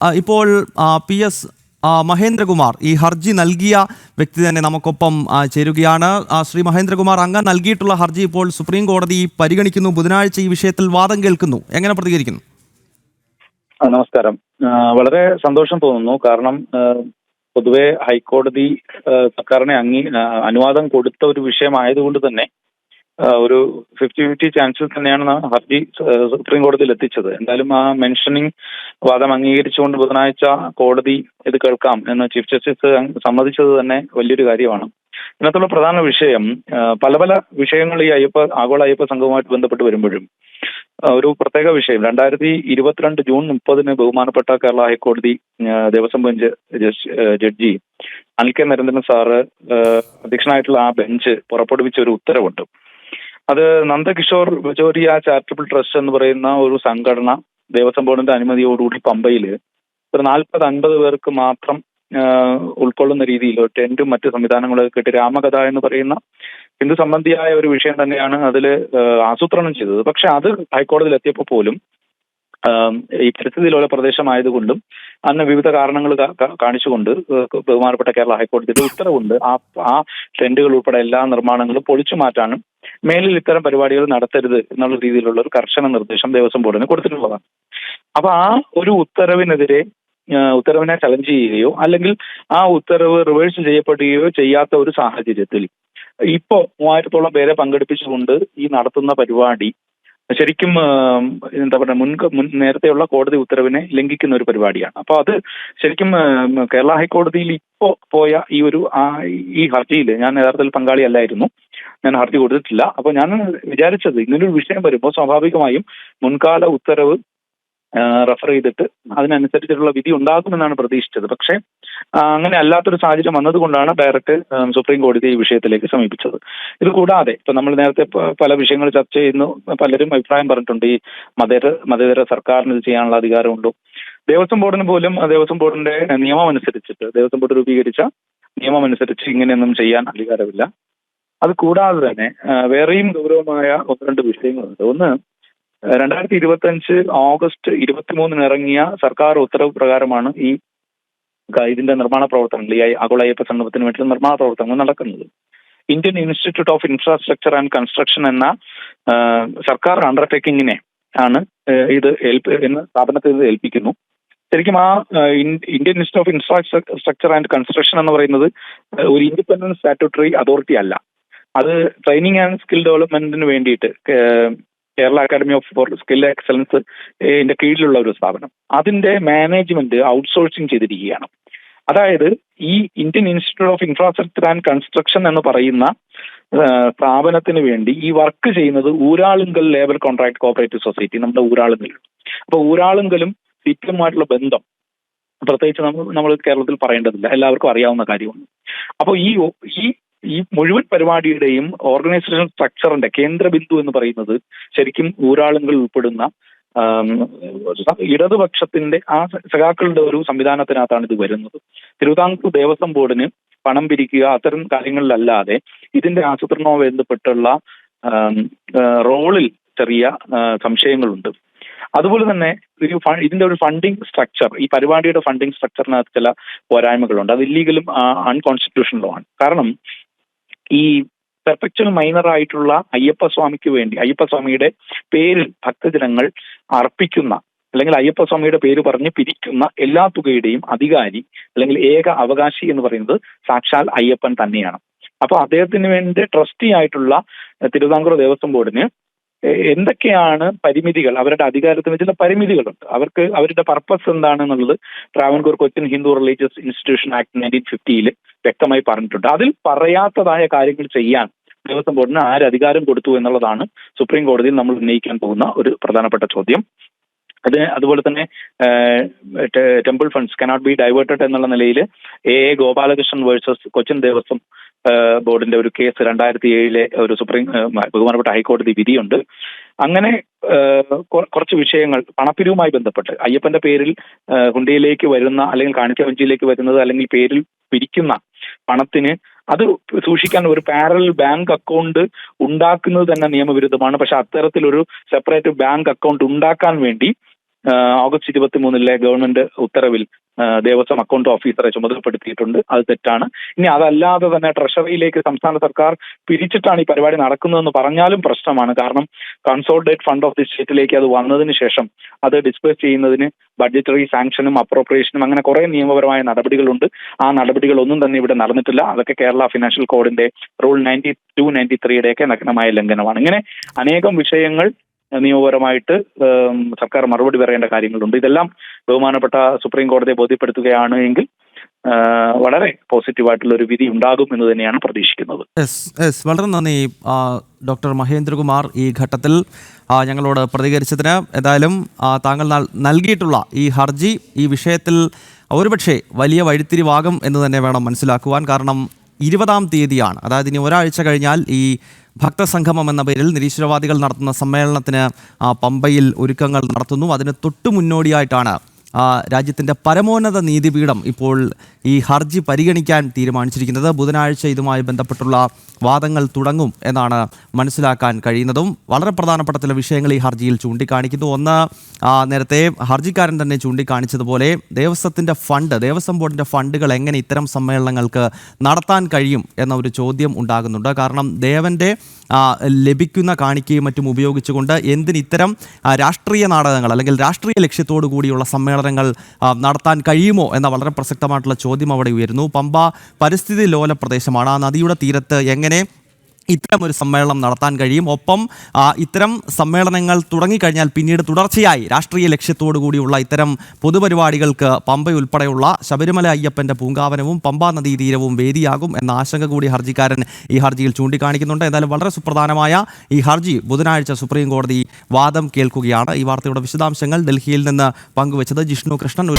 ഇപ്പോൾ PS മഹേന്ദ്രകുമാർ ഈ ഹർജി നൽകിയ വ്യക്തി തന്നെ നമുക്കൊപ്പം ചേരുകയാണ്. ശ്രീ മഹേന്ദ്രകുമാർ, അങ്ങ് നൽകിയിട്ടുള്ള ഹർജി ഇപ്പോൾ സുപ്രീം കോടതി പരിഗണിക്കുന്നു. ബുധനാഴ്ച ഈ വിഷയത്തിൽ വാദം കേൾക്കുന്നു. എങ്ങനെ പ്രതികരിക്കുന്നു? നമസ്കാരം. വളരെ സന്തോഷം തോന്നുന്നു. കാരണം പൊതുവെ ഹൈക്കോടതി സർക്കാരിനെ അനുവാദം കൊടുത്ത ഒരു വിഷയമായതുകൊണ്ട് തന്നെ ഒരു 50-50 ചാൻസിൽ തന്നെയാണ് ഹർജി സുപ്രീം കോടതിയിൽ എത്തിച്ചത്. എന്തായാലും ആ മെൻഷനിങ് വാദം അംഗീകരിച്ചുകൊണ്ട് ബുധനാഴ്ച കോടതി ഇത് കേൾക്കാം എന്ന് ചീഫ് ജസ്റ്റിസ് സമ്മതിച്ചത് തന്നെ വലിയൊരു കാര്യമാണ്. ഇതിനകത്തുള്ള പ്രധാന വിഷയം പല പല വിഷയങ്ങൾ ഈ ആഗോള അയ്യപ്പ സംഘവുമായിട്ട് ബന്ധപ്പെട്ട് വരുമ്പോഴും ഒരു പ്രത്യേക വിഷയം 2022 ജൂൺ 30 ബഹുമാനപ്പെട്ട കേരള ഹൈക്കോടതി Devaswom bench judge Anil K Narendran സാറ് അധ്യക്ഷനായിട്ടുള്ള ആ ബെഞ്ച് പുറപ്പെടുവിച്ച ഒരു ഉത്തരവുണ്ട്. അത് നന്ദകിഷോർ ബജോരിയ ചാരിറ്റബിൾ ട്രസ്റ്റ് എന്ന് പറയുന്ന ഒരു സംഘടന ദേവസ്വം ബോർഡിന്റെ അനുമതിയോടുകൂടി പമ്പയിൽ ഒരു 40-50 പേർക്ക് മാത്രം ഉൾക്കൊള്ളുന്ന രീതിയിൽ ടെന്റും മറ്റ് സംവിധാനങ്ങളൊക്കെ കിട്ടി രാമകഥ എന്ന് പറയുന്ന ഹിന്ദു സംബന്ധിയായ ഒരു വിഷയം തന്നെയാണ് അതിൽ ആസൂത്രണം ചെയ്തത്. പക്ഷെ അത് ഹൈക്കോടതിയിൽ എത്തിയപ്പോൾ പോലും ഈ പരിസ്ഥിതി ലോല പ്രദേശമായതുകൊണ്ടും അന്ന് വിവിധ കാരണങ്ങൾ കാണിച്ചുകൊണ്ട് ബഹുമാനപ്പെട്ട കേരള ഹൈക്കോടതിയുടെ ഉത്തരവുണ്ട് ആ ടെന്റുകൾ ഉൾപ്പെടെ എല്ലാ നിർമ്മാണങ്ങളും പൊളിച്ചു മാറ്റാനും മേലിൽ ഇത്തരം പരിപാടികൾ നടത്തരുത് എന്നുള്ള രീതിയിലുള്ള ഒരു കർശന നിർദ്ദേശം ദേവസ്വം ബോർഡിന് കൊടുത്തിട്ടുള്ളതാണ്. അപ്പൊ ആ ഒരു ഉത്തരവിനെ ചലഞ്ച് ചെയ്യുകയോ അല്ലെങ്കിൽ ആ ഉത്തരവ് റിവേഴ്സ് ചെയ്യപ്പെടുകയോ ചെയ്യാത്ത ഒരു സാഹചര്യത്തിൽ ഇപ്പോ 3000-ഓളം പേരെ പങ്കെടുപ്പിച്ചുകൊണ്ട് ഈ നടത്തുന്ന പരിപാടി ശരിക്കും എന്താ പറയുക നേരത്തെയുള്ള കോടതി ഉത്തരവിനെ ലംഘിക്കുന്ന ഒരു പരിപാടിയാണ്. അപ്പൊ അത് ശരിക്കും കേരള ഹൈക്കോടതിയിൽ ഇപ്പോ പോയ ഈ ഹർജിയിൽ ഞാൻ യഥാർത്ഥത്തിൽ പങ്കാളിയല്ലായിരുന്നു. ഞാൻ ഹർജി കൊടുത്തിട്ടില്ല. അപ്പൊ ഞാൻ വിചാരിച്ചത് ഇങ്ങനൊരു വിഷയം വരുമ്പോൾ സ്വാഭാവികമായും മുൻകാല ഉത്തരവ് റെഫർ ചെയ്തിട്ട് അതിനനുസരിച്ചിട്ടുള്ള വിധി ഉണ്ടാകുമെന്നാണ് പ്രതീക്ഷിച്ചത്. പക്ഷേ അങ്ങനെ അല്ലാത്തൊരു സാഹചര്യം വന്നതുകൊണ്ടാണ് ഡയറക്റ്റ് സുപ്രീം കോടതി ഈ വിഷയത്തിലേക്ക് സമീപിച്ചത്. ഇത് കൂടാതെ ഇപ്പൊ നമ്മൾ നേരത്തെ പല വിഷയങ്ങൾ ചർച്ച ചെയ്യുന്നു. പലരും അഭിപ്രായം പറഞ്ഞിട്ടുണ്ട് ഈ മതേതര സർക്കാരിന് ഇത് ചെയ്യാനുള്ള അധികാരമുണ്ടോ. ദേവസ്വം ബോർഡിന് പോലും ദേവസ്വം ബോർഡിന്റെ നിയമം അനുസരിച്ചിട്ട് ദേവസ്വം ബോർഡ് രൂപീകരിച്ച നിയമം അനുസരിച്ച് ഇങ്ങനെയൊന്നും ചെയ്യാൻ അധികാരമില്ല. അത് കൂടാതെ തന്നെ വേറെയും ഗൗരവമായ 1-2 വിഷയങ്ങളുണ്ട്. ഒന്ന്, 2025 ഓഗസ്റ്റ് 23 ഇറങ്ങിയ സർക്കാർ ഉത്തരവ് പ്രകാരമാണ് ഇതിന്റെ നിർമ്മാണ പ്രവർത്തനങ്ങൾ ഈ ആഗോള അയ്യപ്പ സംഗമത്തിന് വേണ്ടിയുള്ള നിർമ്മാണ പ്രവർത്തനങ്ങൾ നടക്കുന്നത്. Indian institute of infrastructure and construction എന്ന സർക്കാർ അണ്ടർടേക്കിങ്ങിനെ ആണ് സ്ഥാപനത്തിൽ ഇത് ഏൽപ്പിക്കുന്നു. ശരിക്കും Indian institute of infrastructure and construction എന്ന് പറയുന്നത് ഒരു ഇൻഡിപെൻഡന്റ് സ്റ്റാറ്റ്യൂട്ടറി അതോറിറ്റി അല്ല. അത് ട്രെയിനിങ് ആൻഡ് സ്കിൽ ഡെവലപ്മെന്റിന് വേണ്ടിയിട്ട് Kerala academy for skill excellence കീഴിലുള്ള ഒരു സ്ഥാപനം. അതിന്റെ മാനേജ്മെന്റ് ഔട്ട്സോഴ്സിങ് ചെയ്തിരിക്കുകയാണ്. അതായത് ഈ Indian institute of infrastructure and construction എന്ന് പറയുന്ന സ്ഥാപനത്തിന് വേണ്ടി ഈ വർക്ക് ചെയ്യുന്നത് Uralungal labour contract cooperative society, നമ്മുടെ ഊരാളുങ്കൽ. അപ്പൊ ഊരാളുങ്കലും സിപിഎമ്മുമായിട്ടുള്ള ബന്ധം പ്രത്യേകിച്ച് നമ്മൾ കേരളത്തിൽ പറയേണ്ടതില്ല, എല്ലാവർക്കും അറിയാവുന്ന കാര്യമാണ്. അപ്പോൾ ഈ മുഴുവൻ പരിപാടിയുടെയും ഓർഗനൈസേഷൻ സ്ട്രക്ചറിന്റെ കേന്ദ്രബിന്ദു എന്ന് പറയുന്നത് ശരിക്കും ഊരാളുങ്കൽ ഉൾപ്പെടുന്ന ഇടതുപക്ഷത്തിന്റെ സഖാക്കളുടെ ഒരു സംവിധാനത്തിനകത്താണ് ഇത് വരുന്നത്. തിരുവിതാംകൂർ ദേവസ്വം ബോർഡിന് പണം പിരിക്കുക അത്തരം കാര്യങ്ങളിലല്ലാതെ ഇതിന്റെ ആസൂത്രണവുമായി ബന്ധപ്പെട്ടുള്ള റോളിൽ ചെറിയ സംശയങ്ങളുണ്ട്. അതുപോലെ തന്നെ ഇതിന്റെ ഒരു ഫണ്ടിങ് സ്ട്രക്ചർ, ഈ പരിപാടിയുടെ ഫണ്ടിങ് സ്ട്രക്ചറിനകത്ത് ചില പോരായ്മകളുണ്ട്. അത് ഇല്ലീഗലും അൺകോൺസ്റ്റിറ്റ്യൂഷണലുമാണ്. കാരണം ഈ പെർപെച്വൽ മൈനർ ആയിട്ടുള്ള അയ്യപ്പസ്വാമിയുടെ പേരിൽ ഭക്തജനങ്ങൾ അർപ്പിക്കുന്ന അല്ലെങ്കിൽ അയ്യപ്പസ്വാമിയുടെ പേര് പറഞ്ഞ് പിരിക്കുന്ന എല്ലാ തുകയുടെയും അധികാരി അല്ലെങ്കിൽ ഏക അവകാശി എന്ന് പറയുന്നത് സാക്ഷാൽ അയ്യപ്പൻ തന്നെയാണ്. അപ്പൊ അദ്ദേഹത്തിന് വേണ്ടി ട്രസ്റ്റി ആയിട്ടുള്ള തിരുവിതാംകൂർ ദേവസ്വം ബോർഡിന് എന്തൊക്കെയാണ് പരിമിതികൾ, അവരുടെ അധികാരത്തിന് ചില പരിമിതികളുണ്ട്. അവരുടെ പർപ്പസ് എന്താണെന്നുള്ളത് Travancore Cochin Hindu religious institution act 1950 വ്യക്തമായി പറഞ്ഞിട്ടുണ്ട്. അതിൽ പറയാത്തതായ കാര്യങ്ങൾ ചെയ്യാൻ ദേവസ്വം ബോർഡിന് ആര് അധികാരം കൊടുത്തു എന്നുള്ളതാണ് സുപ്രീം കോടതിയിൽ നമ്മൾ ഉന്നയിക്കാൻ പോകുന്ന ഒരു പ്രധാനപ്പെട്ട ചോദ്യം. അതുപോലെ തന്നെ temple funds cannot be diverted എന്നുള്ള നിലയിൽ ഗോപാലകൃഷ്ണൻ വേഴ്സസ് കൊച്ചിൻ ദേവസ്വം ബോർഡിന്റെ ഒരു കേസ് 2007 ഒരു ബഹുമാനപ്പെട്ട ഹൈക്കോടതി വിധിയുണ്ട്. അങ്ങനെ കുറച്ച് വിഷയങ്ങൾ പണപ്പിരിവുമായി ബന്ധപ്പെട്ട് അയ്യപ്പന്റെ പേരിൽ ഹുണ്ടിയിലേക്ക് വരുന്ന അല്ലെങ്കിൽ കാണിക്ക വഞ്ചിയിലേക്ക് വരുന്നത് അല്ലെങ്കിൽ പേരിൽ പിരിക്കുന്ന പണത്തിന് അത് സൂക്ഷിക്കാൻ ഒരു പാരലൽ ബാങ്ക് അക്കൗണ്ട് ഉണ്ടാക്കുന്നത് തന്നെ നിയമവിരുദ്ധമാണ്. പക്ഷെ അത്തരത്തിലൊരു സെപ്പറേറ്റ് ബാങ്ക് അക്കൗണ്ട് ഉണ്ടാക്കാൻ വേണ്ടി ഓഗസ്റ്റ് 23 ഗവൺമെന്റ് ഉത്തരവിൽ ദേവസ്വം അക്കൗണ്ട് ഓഫീസറെ ചുമതലപ്പെടുത്തിയിട്ടുണ്ട്. അത് തെറ്റാണ്. ഇനി അതല്ലാതെ തന്നെ ട്രഷറിയിലേക്ക് സംസ്ഥാന സർക്കാർ പിരിച്ചിട്ടാണ് ഈ പരിപാടി നടക്കുന്നതെന്ന് പറഞ്ഞാലും പ്രശ്നമാണ്. കാരണം കൺസോളിഡേറ്റ് ഫണ്ട് ഓഫ് ദി സ്റ്റേറ്റിലേക്ക് അത് വന്നതിന് ശേഷം അത് ഡിസ്പേഴ്സ് ചെയ്യുന്നതിന് ബഡ്ജറ്ററി സാങ്ഷനും അപ്രോപ്രിയേഷനും അങ്ങനെ കുറെ നിയമപരമായ നടപടികളുണ്ട്. ആ നടപടികളൊന്നും തന്നെ ഇവിടെ നടന്നിട്ടില്ല. അതൊക്കെ കേരള ഫിനാൻഷ്യൽ കോഡിന്റെ റൂൾ 92, 93യുടെയൊക്കെ നഗ്നമായ ലംഘനമാണ്. ഇങ്ങനെ അനേകം വിഷയങ്ങൾ നിയമപരമായിട്ട് സർക്കാർ മറുപടി പറയേണ്ട കാര്യങ്ങളുണ്ട്. ഇതെല്ലാം ബഹുമാനപ്പെട്ട സുപ്രീം കോടതിയെ ബോധ്യപ്പെടുത്തുകയാണ് എങ്കിൽ വളരെ പോസിറ്റീവായിട്ടുള്ള ഒരു വിധി ഉണ്ടാകും എന്ന് തന്നെയാണ് പ്രതീക്ഷിക്കുന്നത്. വളരെ നന്ദി ഡോക്ടർ മഹേന്ദ്രകുമാർ ഈ ഘട്ടത്തിൽ ഞങ്ങളോട് പ്രതികരിച്ചതിന്. ഏതായാലും താങ്കൾ നൽകിയിട്ടുള്ള ഈ ഹർജി ഈ വിഷയത്തിൽ ഒരുപക്ഷെ വലിയ വഴിത്തിരിവാകും എന്ന് തന്നെ വേണം മനസ്സിലാക്കുവാൻ. കാരണം 20-ാം തീയതിയാണ്, അതായത് ഇനി ഒരാഴ്ച കഴിഞ്ഞാൽ ഈ ഭക്തസംഗമം എന്ന പേരിൽ നിരീശ്വരവാദികൾ നടത്തുന്ന സമ്മേളനത്തിന് പമ്പയിൽ ഒരുക്കങ്ങൾ നടത്തുന്നു. അതിന് തൊട്ടു മുന്നോടിയായിട്ടാണ് രാജ്യത്തിൻ്റെ പരമോന്നത നീതിപീഠം ഇപ്പോൾ ഈ ഹർജി പരിഗണിക്കാൻ തീരുമാനിച്ചിരിക്കുന്നത്. ബുധനാഴ്ച ഇതുമായി ബന്ധപ്പെട്ടുള്ള വാദങ്ങൾ തുടങ്ങും എന്നാണ് മനസ്സിലാക്കാൻ കഴിയുന്നതും. വളരെ പ്രധാനപ്പെട്ട ചില വിഷയങ്ങൾ ഈ ഹർജിയിൽ ചൂണ്ടിക്കാണിക്കുന്നു. ഒന്ന്, നേരത്തെ ഹർജിക്കാരൻ തന്നെ ചൂണ്ടിക്കാണിച്ചതുപോലെ ദേവസ്വം ബോർഡിൻ്റെ ഫണ്ടുകൾ എങ്ങനെ ഇത്തരം സമ്മേളനങ്ങൾക്ക് നടത്താൻ കഴിയും എന്ന ഒരു ചോദ്യം ഉണ്ടാകുന്നുണ്ട്. കാരണം ദേവൻ്റെ ലഭിക്കുന്ന കാണിക്കയും മറ്റും ഉപയോഗിച്ചുകൊണ്ട് എന്തിന് ഇത്തരം രാഷ്ട്രീയ നാടകങ്ങൾ അല്ലെങ്കിൽ രാഷ്ട്രീയ ലക്ഷ്യത്തോടു കൂടിയുള്ള സമ്മേളനങ്ങൾ നടത്താൻ കഴിയുമോ എന്ന വളരെ പ്രസക്തമായിട്ടുള്ള ചോദ്യം അവിടെ ഉയരുന്നു. പമ്പ പരിസ്ഥിതി ലോല പ്രദേശമാണ്. ആ നദിയുടെ തീരത്ത് എങ്ങനെ ഇത്തരം ഒരു സമ്മേളനം നടത്താൻ കഴിയും? ഒപ്പം ഇത്തരം സമ്മേളനങ്ങൾ തുടങ്ങിക്കഴിഞ്ഞാൽ പിന്നീട് തുടർച്ചയായി രാഷ്ട്രീയ ലക്ഷ്യത്തോടു കൂടിയുള്ള ഇത്തരം പൊതുപരിപാടികൾക്ക് പമ്പയുൾപ്പെടെയുള്ള ശബരിമല അയ്യപ്പൻ്റെ പൂങ്കാവനവും പമ്പാ നദീതീരവും വേദിയാകും എന്ന ആശങ്ക കൂടി ഹർജിക്കാരൻ ഈ ഹർജിയിൽ ചൂണ്ടിക്കാണിക്കുന്നുണ്ട്. എന്തായാലും വളരെ സുപ്രധാനമായ ഈ ഹർജി ബുധനാഴ്ച സുപ്രീം കോടതി വാദം കേൾക്കുകയാണ്. ഈ വാർത്തയുടെ വിശദാംശങ്ങൾ ഡൽഹിയിൽ നിന്ന് പങ്കുവച്ചത് ജിഷ്ണു കൃഷ്ണൻ.